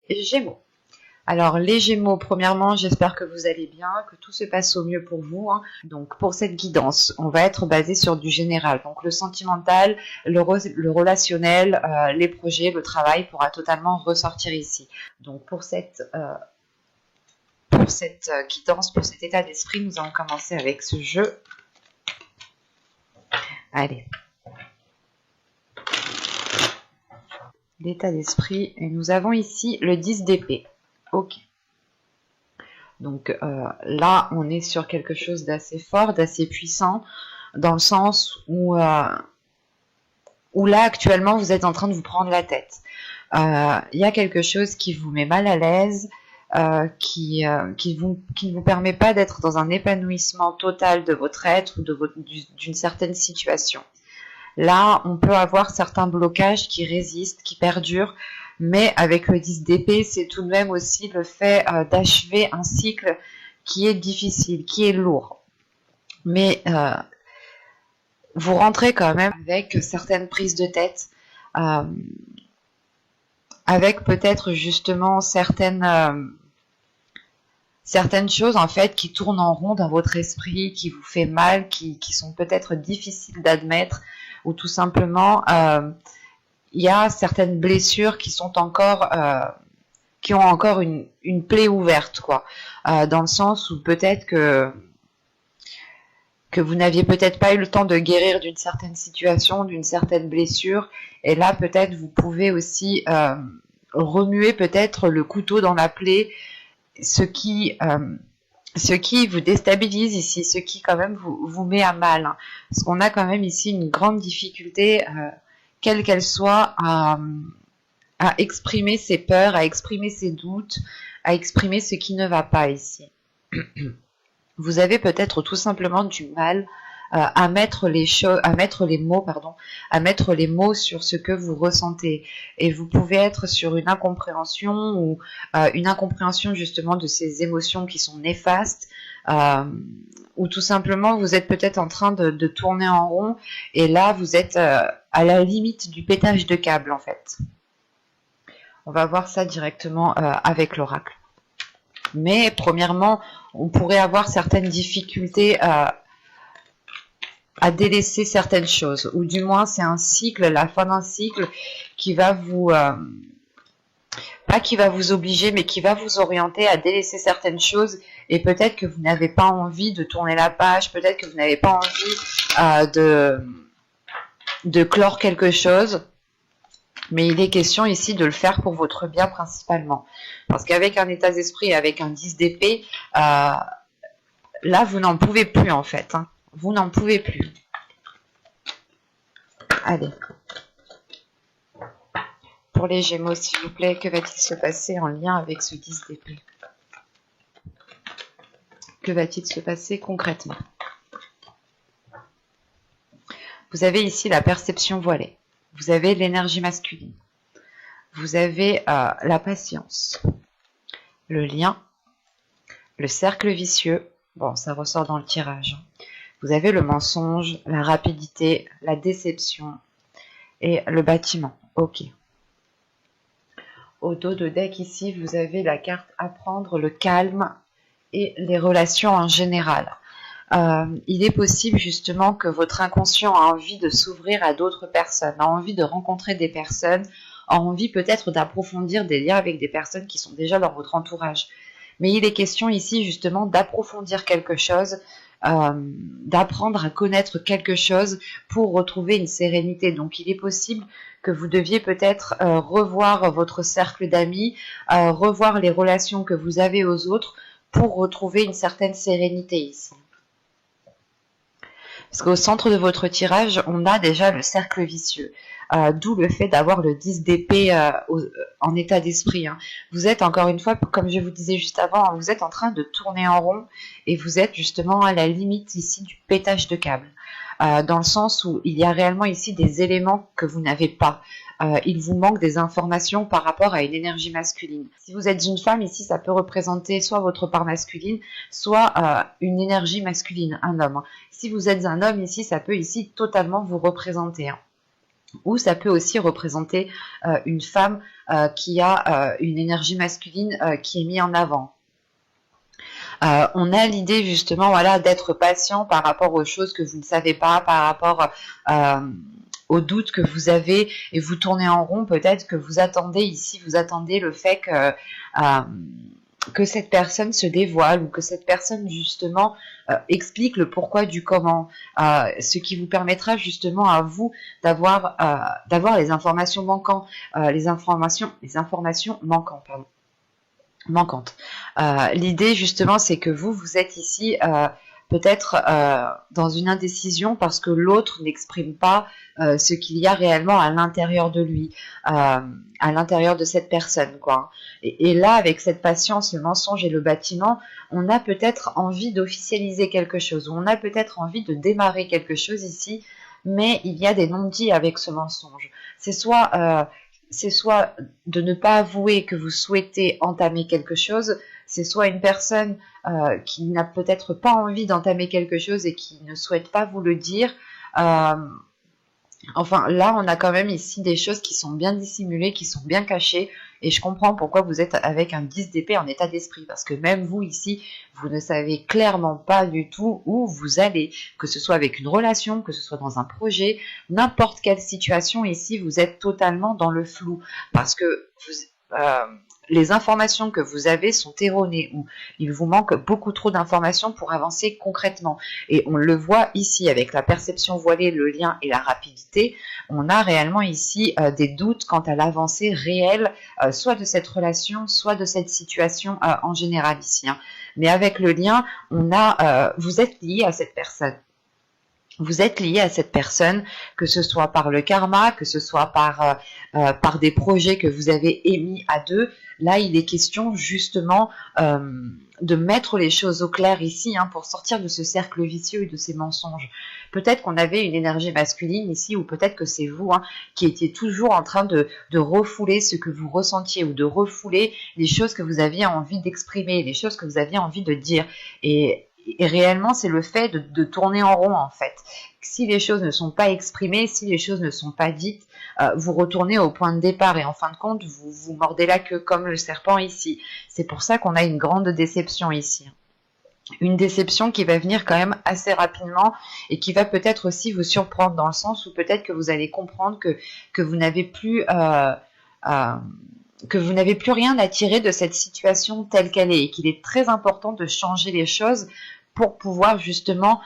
Gémeaux. Alors les Gémeaux, premièrement, j'espère que vous allez bien, que tout se passe au mieux pour vous, hein. Donc pour cette guidance, on va être basé sur du général. Donc le sentimental, le relationnel, les projets, le travail pourra totalement ressortir ici. Donc pour cette guidance, pour cet état d'esprit, nous allons commencer avec ce jeu. Allez. L'état d'esprit, et nous avons ici le 10 d'épée. Ok. Donc là, on est sur quelque chose d'assez fort, d'assez puissant, dans le sens où là, actuellement, vous êtes en train de vous prendre la tête. Il y a quelque chose qui vous met mal à l'aise, qui ne vous permet pas d'être dans un épanouissement total de votre être ou d'une certaine situation. Là, on peut avoir certains blocages qui résistent, qui perdurent, mais avec le 10 d'épée, c'est tout de même aussi le fait d'achever un cycle qui est difficile, qui est lourd. Mais vous rentrez quand même avec certaines prises de tête, avec peut-être justement certaines choses en fait qui tournent en rond dans votre esprit, qui vous fait mal, qui sont peut-être difficiles d'admettre, ou tout simplement il y a certaines blessures qui sont encore qui ont encore une plaie ouverte, quoi, dans le sens où peut-être que vous n'aviez peut-être pas eu le temps de guérir d'une certaine situation, d'une certaine blessure, et là peut-être vous pouvez aussi remuer peut-être le couteau dans la plaie, ce qui vous déstabilise ici, ce qui quand même vous met à mal, hein. Parce qu'on a quand même ici une grande difficulté, quelle qu'elle soit, à exprimer ses peurs, à exprimer ses doutes, à exprimer ce qui ne va pas ici. Vous avez peut-être tout simplement du mal à mettre les mots sur ce que vous ressentez, et vous pouvez être sur une incompréhension ou une incompréhension justement de ces émotions qui sont néfastes, ou tout simplement vous êtes peut-être en train de tourner en rond, et là vous êtes à la limite du pétage de câble en fait. On va voir ça directement avec l'oracle. Mais premièrement, on pourrait avoir certaines difficultés à délaisser certaines choses, ou du moins c'est un cycle, la fin d'un cycle qui va vous pas qui va vous obliger, mais qui va vous orienter à délaisser certaines choses, et peut-être que vous n'avez pas envie de tourner la page, peut-être que vous n'avez pas envie de clore quelque chose, mais il est question ici de le faire pour votre bien principalement, parce qu'avec un état d'esprit, avec un 10 d'épée, là vous n'en pouvez plus en fait, hein. Vous n'en pouvez plus. Allez. Pour les Gémeaux, s'il vous plaît, que va-t-il se passer en lien avec ce 10 d'épée? Que va-t-il se passer concrètement? Vous avez ici la perception voilée. Vous avez l'énergie masculine. Vous avez la patience. Le lien. Le cercle vicieux. Bon, ça ressort dans le tirage. Vous avez le mensonge, la rapidité, la déception et le bâtiment. Ok. Au dos de deck ici, vous avez la carte apprendre, le calme et les relations en général. Il est possible justement que votre inconscient a envie de s'ouvrir à d'autres personnes, a envie de rencontrer des personnes, a envie peut-être d'approfondir des liens avec des personnes qui sont déjà dans votre entourage. Mais il est question ici justement d'approfondir quelque chose, d'apprendre à connaître quelque chose pour retrouver une sérénité. Donc il est possible que vous deviez peut-être revoir votre cercle d'amis, revoir les relations que vous avez aux autres pour retrouver une certaine sérénité ici. Parce qu'au centre de votre tirage, on a déjà le cercle vicieux, d'où le fait d'avoir le 10 d'épée en état d'esprit, hein. Vous êtes, encore une fois, comme je vous disais juste avant, vous êtes en train de tourner en rond, et vous êtes justement à la limite ici du pétage de câble, dans le sens où il y a réellement ici des éléments que vous n'avez pas. Il vous manque des informations par rapport à une énergie masculine. Si vous êtes une femme, ici, ça peut représenter soit votre part masculine, soit une énergie masculine, un homme. Si vous êtes un homme, ici, ça peut ici totalement vous représenter, hein. Ou ça peut aussi représenter une femme qui a une énergie masculine qui est mise en avant. On a l'idée justement, voilà, d'être patient par rapport aux choses que vous ne savez pas, par rapport aux doutes que vous avez, et vous tournez en rond. Peut-être que vous attendez ici, vous attendez le fait que cette personne se dévoile, ou que cette personne justement explique le pourquoi du comment, ce qui vous permettra justement à vous d'avoir les informations manquantes, les informations manquantes, pardon. Manquante. L'idée justement, c'est que vous êtes ici peut-être dans une indécision parce que l'autre n'exprime pas ce qu'il y a réellement à l'intérieur de lui, à l'intérieur de cette personne, quoi. Et là, avec cette patience, le mensonge et le bâtiment, on a peut-être envie d'officialiser quelque chose, ou on a peut-être envie de démarrer quelque chose ici, mais il y a des non-dits avec ce mensonge. C'est soit de ne pas avouer que vous souhaitez entamer quelque chose, c'est soit une personne qui n'a peut-être pas envie d'entamer quelque chose et qui ne souhaite pas vous le dire. Enfin, là, on a quand même ici des choses qui sont bien dissimulées, qui sont bien cachées, et je comprends pourquoi vous êtes avec un 10 d'épée en état d'esprit, parce que même vous ici, vous ne savez clairement pas du tout où vous allez, que ce soit avec une relation, que ce soit dans un projet, n'importe quelle situation ici, vous êtes totalement dans le flou, parce que les informations que vous avez sont erronées, ou il vous manque beaucoup trop d'informations pour avancer concrètement. Et on le voit ici avec la perception voilée, le lien et la rapidité. On a réellement ici des doutes quant à l'avancée réelle, soit de cette relation, soit de cette situation en général ici. Hein. Mais avec le lien, vous êtes lié à cette personne. Vous êtes lié à cette personne, que ce soit par le karma, que ce soit par des projets que vous avez émis à deux. Là, il est question justement de mettre les choses au clair ici, hein, pour sortir de ce cercle vicieux et de ces mensonges. Peut-être qu'on avait une énergie masculine ici, ou peut-être que c'est vous, hein, qui étiez toujours en train de refouler ce que vous ressentiez, ou de refouler les choses que vous aviez envie d'exprimer, les choses que vous aviez envie de dire. Et réellement, c'est le fait de tourner en rond, en fait. Si les choses ne sont pas exprimées, si les choses ne sont pas dites, vous retournez au point de départ, et en fin de compte, vous mordez la queue comme le serpent ici. C'est pour ça qu'on a une grande déception ici. Une déception qui va venir quand même assez rapidement, et qui va peut-être aussi vous surprendre, dans le sens où peut-être que vous allez comprendre que vous n'avez plus... que vous n'avez plus rien à tirer de cette situation telle qu'elle est, et qu'il est très important de changer les choses pour pouvoir justement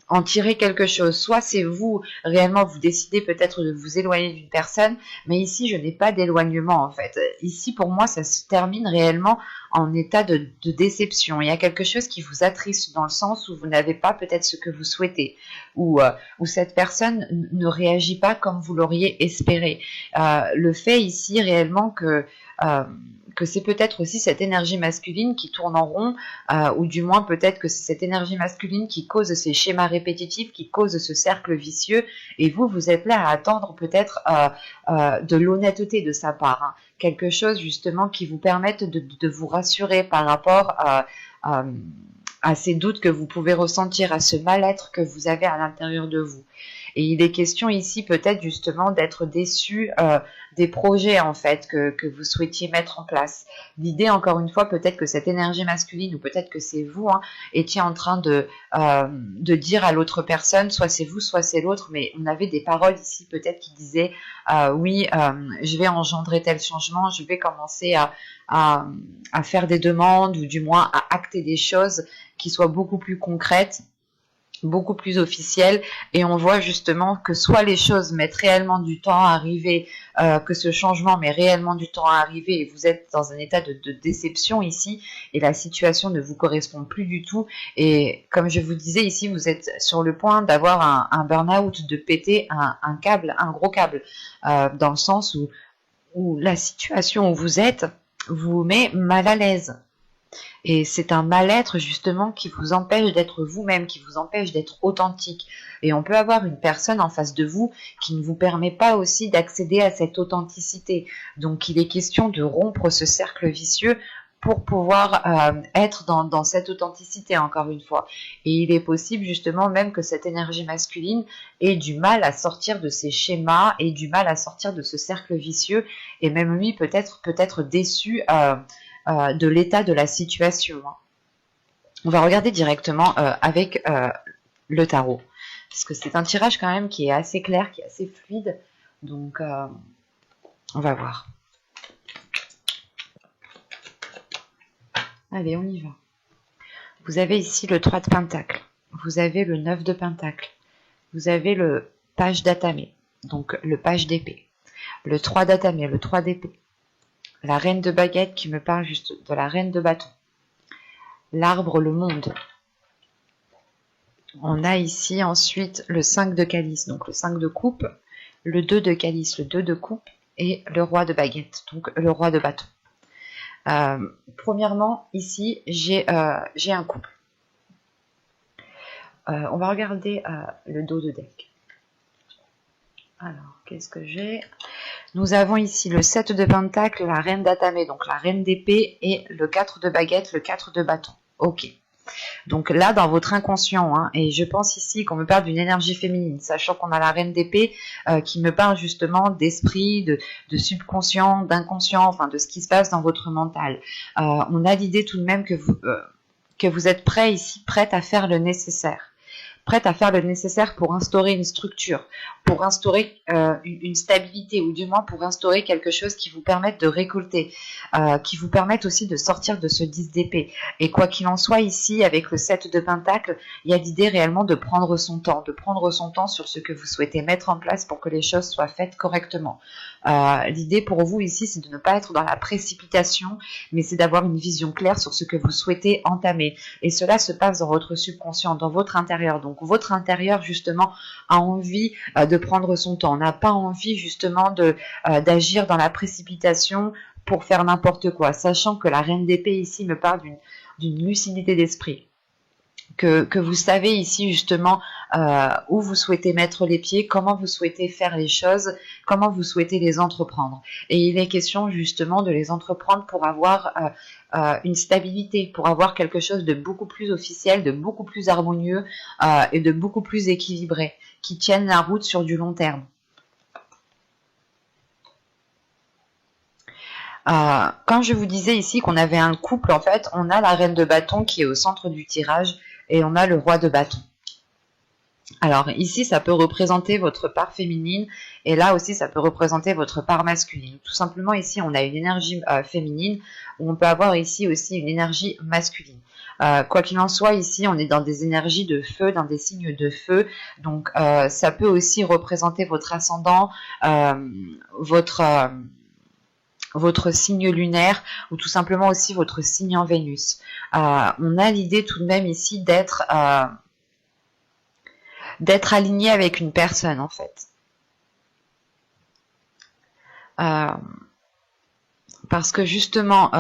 en tirer quelque chose. Soit c'est vous, réellement, vous décidez peut-être de vous éloigner d'une personne, mais ici, je n'ai pas d'éloignement, en fait. Ici, pour moi, ça se termine réellement en état de déception. Il y a quelque chose qui vous attriste, dans le sens où vous n'avez pas peut-être ce que vous souhaitez, ou cette personne ne réagit pas comme vous l'auriez espéré. Le fait ici, réellement, que c'est peut-être aussi cette énergie masculine qui tourne en rond, ou du moins peut-être que c'est cette énergie masculine qui cause ces schémas répétitifs, qui cause ce cercle vicieux, et vous êtes là à attendre peut-être de l'honnêteté de sa part, hein. Quelque chose justement qui vous permette de vous rassurer par rapport à ces doutes que vous pouvez ressentir, à ce mal-être que vous avez à l'intérieur de vous. Et il est question ici peut-être justement d'être déçu des projets, en fait, que vous souhaitiez mettre en place. L'idée, encore une fois, peut-être que cette énergie masculine, ou peut-être que c'est vous, hein, étiez en train de dire à l'autre personne, soit c'est vous, soit c'est l'autre, mais on avait des paroles ici peut-être qui disaient oui, je vais engendrer tel changement, je vais commencer à faire des demandes, ou du moins à acter des choses qui soient beaucoup plus concrètes, beaucoup plus officiel, et on voit justement que soit les choses mettent réellement du temps à arriver, que ce changement met réellement du temps à arriver, et vous êtes dans un état de déception ici, et la situation ne vous correspond plus du tout, et comme je vous disais ici, vous êtes sur le point d'avoir un burn-out, de péter un câble, un gros câble, dans le sens où la situation où vous êtes vous met mal à l'aise. Et c'est un mal-être justement qui vous empêche d'être vous-même, qui vous empêche d'être authentique. Et on peut avoir une personne en face de vous qui ne vous permet pas aussi d'accéder à cette authenticité. Donc il est question de rompre ce cercle vicieux pour pouvoir être dans cette authenticité, encore une fois. Et il est possible justement même que cette énergie masculine ait du mal à sortir de ces schémas, et du mal à sortir de ce cercle vicieux, et même lui peut-être déçu de l'état de la situation. On va regarder directement avec le tarot, parce que c'est un tirage quand même qui est assez clair, qui est assez fluide, donc on va voir. Allez, on y va. Vous avez ici le 3 de Pentacle, vous avez le 9 de Pentacle, vous avez le page d'Atamé, donc le page d'épée, le 3 d'Atamé, le 3 d'épée, la reine de baguette qui me parle juste de la reine de bâton, l'arbre, le monde. On a ici ensuite le 5 de calice, donc le 5 de coupe, le 2 de calice, le 2 de coupe, et le roi de baguette, donc le roi de bâton. Premièrement, ici, j'ai un couple. On va regarder le dos de deck. Alors, qu'est-ce que j'ai? Nous avons ici le 7 de pentacle, la reine d'Atamé, donc la reine d'épée, et le 4 de baguette, le 4 de bâton. Ok. Donc là, dans votre inconscient, et je pense ici qu'on me parle d'une énergie féminine, sachant qu'on a la reine d'épée qui me parle justement d'esprit, de subconscient, d'inconscient, enfin de ce qui se passe dans votre mental. On a l'idée tout de même que vous êtes prêt ici, prête à faire le nécessaire. Prête à faire le nécessaire pour instaurer une structure, pour instaurer une stabilité, ou du moins pour instaurer quelque chose qui vous permette de récolter, qui vous permette aussi de sortir de ce 10 d'épée. Et quoi qu'il en soit, ici, avec le 7 de pentacle, il y a l'idée réellement de prendre son temps sur ce que vous souhaitez mettre en place pour que les choses soient faites correctement. L'idée pour vous ici, c'est de ne pas être dans la précipitation, mais c'est d'avoir une vision claire sur ce que vous souhaitez entamer. Et cela se passe dans votre subconscient, dans votre intérieur. Donc votre intérieur justement a envie de prendre son temps, n'a pas envie justement d'agir dans la précipitation pour faire n'importe quoi, sachant que la reine d'épée ici me parle d'une lucidité d'esprit. Que vous savez ici justement où vous souhaitez mettre les pieds, comment vous souhaitez faire les choses, comment vous souhaitez les entreprendre. Et il est question justement de les entreprendre pour avoir une stabilité, pour avoir quelque chose de beaucoup plus officiel, de beaucoup plus harmonieux et de beaucoup plus équilibré, qui tienne la route sur du long terme. Quand je vous disais ici qu'on avait un couple, en fait, on a la reine de bâton qui est au centre du tirage, et on a le roi de bâton. Alors ici, ça peut représenter votre part féminine, et là aussi, ça peut représenter votre part masculine. Tout simplement, ici, on a une énergie féminine, où on peut avoir ici aussi une énergie masculine. Quoi qu'il en soit, ici, on est dans des énergies de feu, dans des signes de feu, donc ça peut aussi représenter votre ascendant, votre signe lunaire, ou tout simplement aussi votre signe en Vénus. On a l'idée tout de même ici d'être aligné avec une personne, en fait. Parce que justement,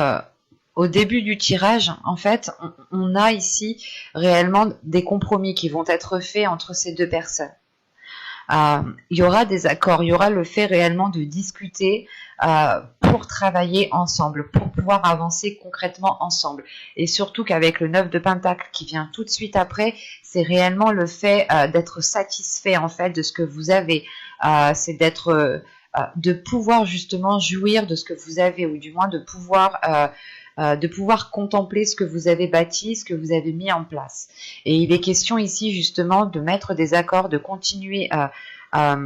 au début du tirage, en fait, on a ici réellement des compromis qui vont être faits entre ces deux personnes. Il y aura des accords, il y aura le fait réellement de discuter pour travailler ensemble, pour pouvoir avancer concrètement ensemble. Et surtout qu'avec le 9 de pentacle qui vient tout de suite après, c'est réellement le fait d'être satisfait en fait de ce que vous avez. C'est de pouvoir justement jouir de ce que vous avez, ou du moins de pouvoir contempler ce que vous avez bâti, ce que vous avez mis en place. Et il est question ici justement de mettre des accords, de continuer à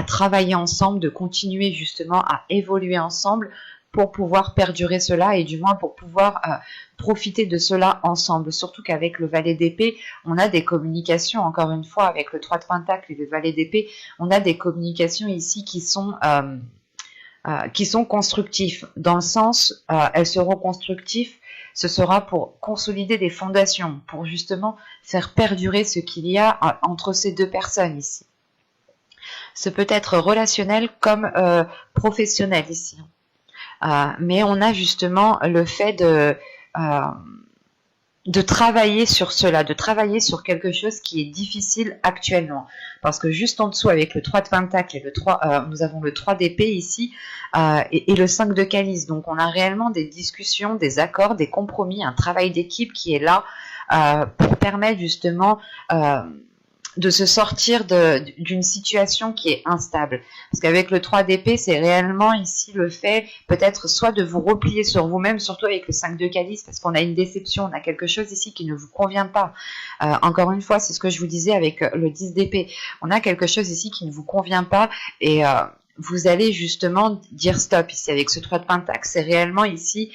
travailler ensemble, de continuer justement à évoluer ensemble pour pouvoir perdurer cela, et du moins pour pouvoir profiter de cela ensemble. Surtout qu'avec le valet d'épée, on a des communications, encore une fois, avec le 3 de pentacle et le valet d'épée, on a des communications ici qui sont constructifs, dans le sens, elles seront constructives, ce sera pour consolider des fondations, pour justement faire perdurer ce qu'il y a entre ces deux personnes ici. Ce peut être relationnel comme professionnel ici. Mais on a justement le fait de travailler sur cela, de travailler sur quelque chose qui est difficile actuellement. Parce que juste en dessous, avec le 3 de Pentacle et le 3, nous avons le 3 d'épée ici et le 5 de Calice. Donc on a réellement des discussions, des accords, des compromis, un travail d'équipe qui est là pour permettre justement de se sortir d'une situation qui est instable. Parce qu'avec le 3 d'épée, c'est réellement ici le fait peut-être soit de vous replier sur vous-même, surtout avec le 5 de calice, parce qu'on a une déception, on a quelque chose ici qui ne vous convient pas. Encore une fois, c'est ce que je vous disais avec le 10 d'épée. On a quelque chose ici qui ne vous convient pas et vous allez justement dire stop ici avec ce 3 de pentacle. C'est réellement ici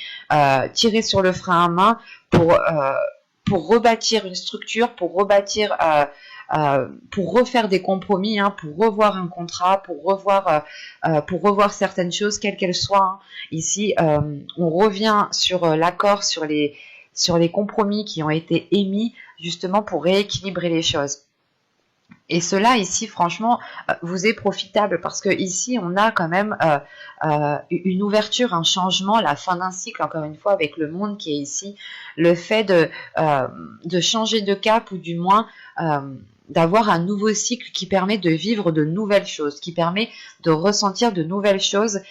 tirer sur le frein à main pour rebâtir une structure, pour rebâtir... pour refaire des compromis, hein, pour revoir un contrat, pour revoir certaines choses, quelles qu'elles soient. Hein. Ici, on revient sur l'accord, sur les compromis qui ont été émis, justement pour rééquilibrer les choses. Et cela ici, franchement, vous est profitable parce que ici, on a quand même une ouverture, un changement, la fin d'un cycle, encore une fois, avec le monde qui est ici, le fait de changer de cap ou du moins d'avoir un nouveau cycle qui permet de vivre de nouvelles choses, qui permet de ressentir de nouvelles choses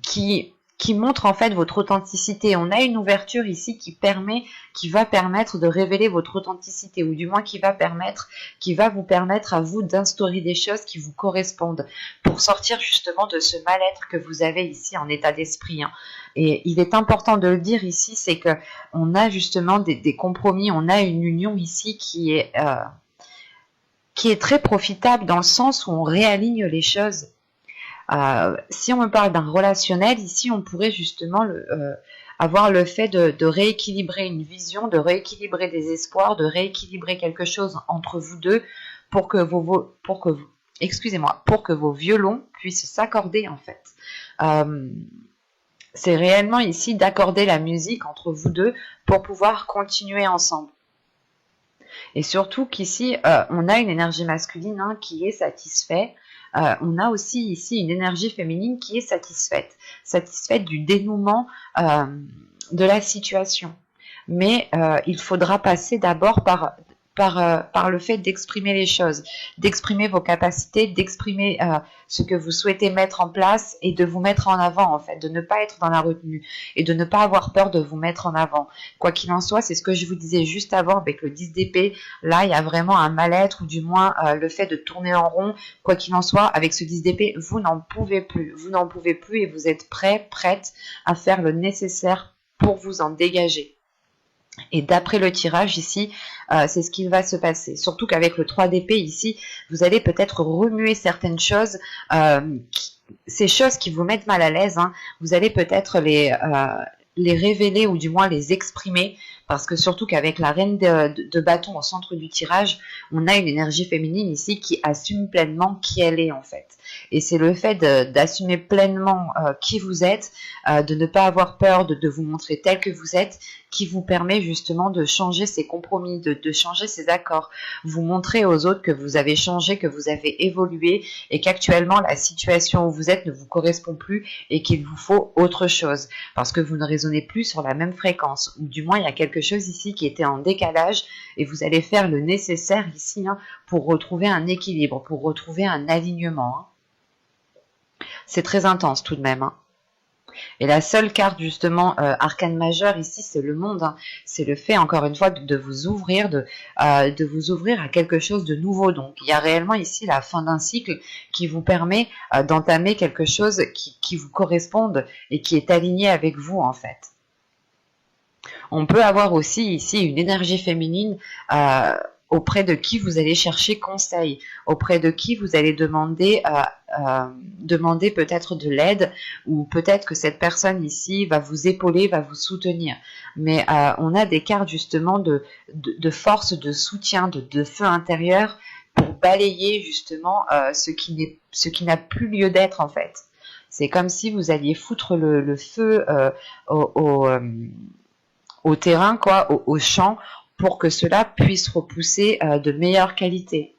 qui montre en fait votre authenticité. On a une ouverture ici qui va permettre de révéler votre authenticité, ou du moins qui va vous permettre à vous d'instaurer des choses qui vous correspondent pour sortir justement de ce mal-être que vous avez ici en état d'esprit. Hein. Et il est important de le dire ici, c'est que on a justement des compromis, on a une union ici qui est très profitable dans le sens où on réaligne les choses. Si on me parle d'un relationnel, ici on pourrait justement avoir le fait de rééquilibrer une vision, de rééquilibrer des espoirs, de rééquilibrer quelque chose entre vous deux pour que vos violons puissent s'accorder en fait. C'est réellement ici d'accorder la musique entre vous deux pour pouvoir continuer ensemble. Et surtout qu'ici, on a une énergie masculine hein, qui est satisfaite. On a aussi ici une énergie féminine qui est satisfaite du dénouement de la situation. Mais il faudra passer d'abord par le fait d'exprimer les choses, d'exprimer vos capacités, d'exprimer ce que vous souhaitez mettre en place et de vous mettre en avant en fait, de ne pas être dans la retenue et de ne pas avoir peur de vous mettre en avant. Quoi qu'il en soit, c'est ce que je vous disais juste avant avec le 10 d'épée, là il y a vraiment un mal-être ou du moins le fait de tourner en rond. Quoi qu'il en soit, avec ce 10 d'épée, vous n'en pouvez plus et vous êtes prête à faire le nécessaire pour vous en dégager. Et d'après le tirage ici, c'est ce qui va se passer. Surtout qu'avec le 3 d'épée ici, vous allez peut-être remuer certaines choses, ces choses qui vous mettent mal à l'aise, hein, vous allez peut-être les révéler ou du moins les exprimer. Parce que surtout qu'avec la reine de bâton au centre du tirage, on a une énergie féminine ici qui assume pleinement qui elle est en fait. Et c'est le fait d'assumer pleinement qui vous êtes, de ne pas avoir peur de vous montrer tel que vous êtes, qui vous permet justement de changer ces compromis, de changer ces accords. Vous montrez aux autres que vous avez changé, que vous avez évolué et qu'actuellement la situation où vous êtes ne vous correspond plus et qu'il vous faut autre chose. Parce que vous ne résonnez plus sur la même fréquence. Ou du moins il y a quelque chose ici qui était en décalage et vous allez faire le nécessaire ici hein, pour retrouver un équilibre, pour retrouver un alignement. Hein. C'est très intense tout de même. Hein. Et la seule carte justement arcane majeure ici, c'est le monde. Hein. C'est le fait encore une fois de vous ouvrir, de vous ouvrir à quelque chose de nouveau. Donc il y a réellement ici la fin d'un cycle qui vous permet d'entamer quelque chose qui vous corresponde et qui est aligné avec vous en fait. On peut avoir aussi ici une énergie féminine auprès de qui vous allez chercher conseil, auprès de qui vous allez demander peut-être de l'aide ou peut-être que cette personne ici va vous épauler, va vous soutenir. Mais on a des cartes justement de force, de soutien, de feu intérieur pour balayer justement ce qui n'a plus lieu d'être en fait. C'est comme si vous alliez foutre le feu au terrain, quoi, au champ, pour que cela puisse repousser de meilleure qualité.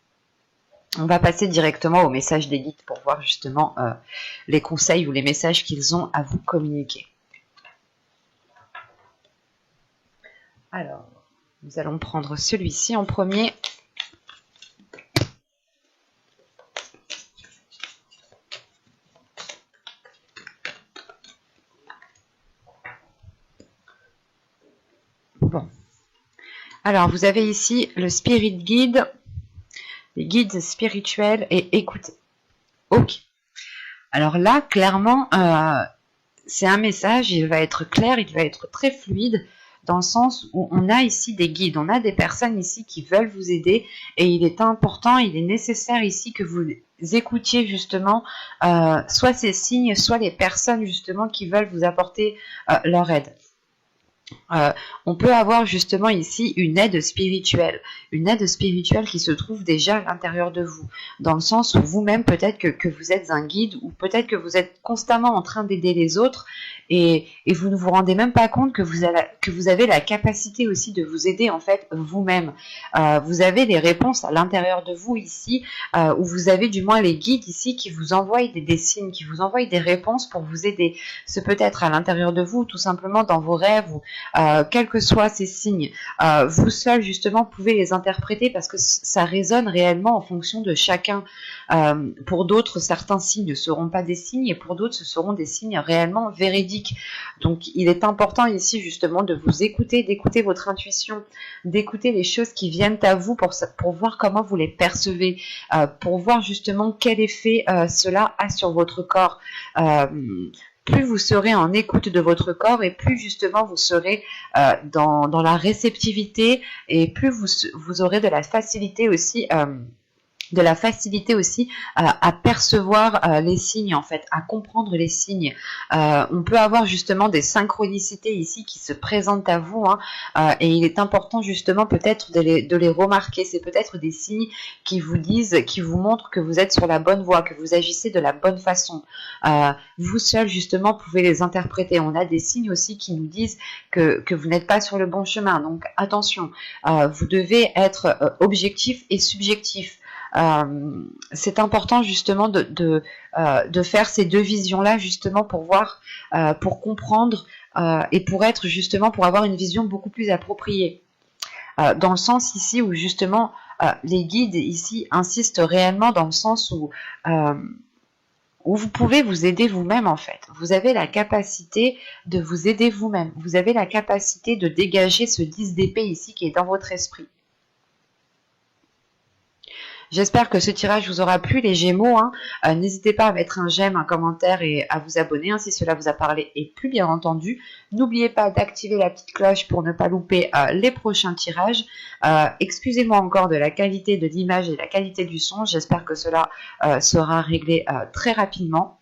On va passer directement au message des guides pour voir justement les conseils ou les messages qu'ils ont à vous communiquer. Alors, Nous allons prendre celui-ci en premier. Bon. Alors, vous avez ici le Spirit Guide, les guides spirituels et écoutez. Ok. Alors là, clairement, c'est un message, il va être clair, il va être très fluide, dans le sens où on a ici des guides, on a des personnes ici qui veulent vous aider, et il est important, il est nécessaire ici que vous écoutiez justement soit ces signes, soit les personnes justement qui veulent vous apporter leur aide. On peut avoir justement ici une aide spirituelle qui se trouve déjà à l'intérieur de vous, dans le sens où vous-même peut-être que vous êtes un guide, ou peut-être que vous êtes constamment en train d'aider les autres, et vous ne vous rendez même pas compte que vous avez la capacité aussi de vous aider en fait vous-même. Vous avez les réponses à l'intérieur de vous ici, où vous avez du moins les guides ici qui vous envoient des signes, qui vous envoient des réponses pour vous aider. Ce peut être à l'intérieur de vous, tout simplement dans vos rêves, ou quels que soient ces signes, vous seul justement pouvez les interpréter, parce que ça résonne réellement en fonction de chacun. Pour d'autres, certains signes ne seront pas des signes, et pour d'autres, ce seront des signes réellement véridiques. Donc, il est important ici justement de vous écouter, d'écouter votre intuition, d'écouter les choses qui viennent à vous pour voir comment vous les percevez, pour voir justement quel effet cela a sur votre corps. Plus vous serez en écoute de votre corps, et plus justement vous serez dans la réceptivité, et plus vous aurez de la facilité aussi à percevoir les signes, en fait, à comprendre les signes. On peut avoir justement des synchronicités ici qui se présentent à vous, et il est important justement peut-être de les remarquer. C'est peut-être des signes qui vous disent, qui vous montrent que vous êtes sur la bonne voie, que vous agissez de la bonne façon. Vous seul justement pouvez les interpréter. On a des signes aussi qui nous disent que vous n'êtes pas sur le bon chemin. Donc attention, vous devez être objectif et subjectif. C'est important justement de faire ces deux visions-là, justement pour voir, pour comprendre, et pour avoir une vision beaucoup plus appropriée. Dans le sens ici où justement les guides ici insistent réellement dans le sens où vous pouvez vous aider vous-même en fait. Vous avez la capacité de vous aider vous-même. Vous avez la capacité de dégager ce 10 d'épée ici qui est dans votre esprit. J'espère que ce tirage vous aura plu, les Gémeaux. N'hésitez pas à mettre un j'aime, un commentaire et à vous abonner si cela vous a parlé et plu, bien entendu. N'oubliez pas d'activer la petite cloche pour ne pas louper les prochains tirages. Excusez-moi encore de la qualité de l'image et la qualité du son. J'espère que cela sera réglé très rapidement.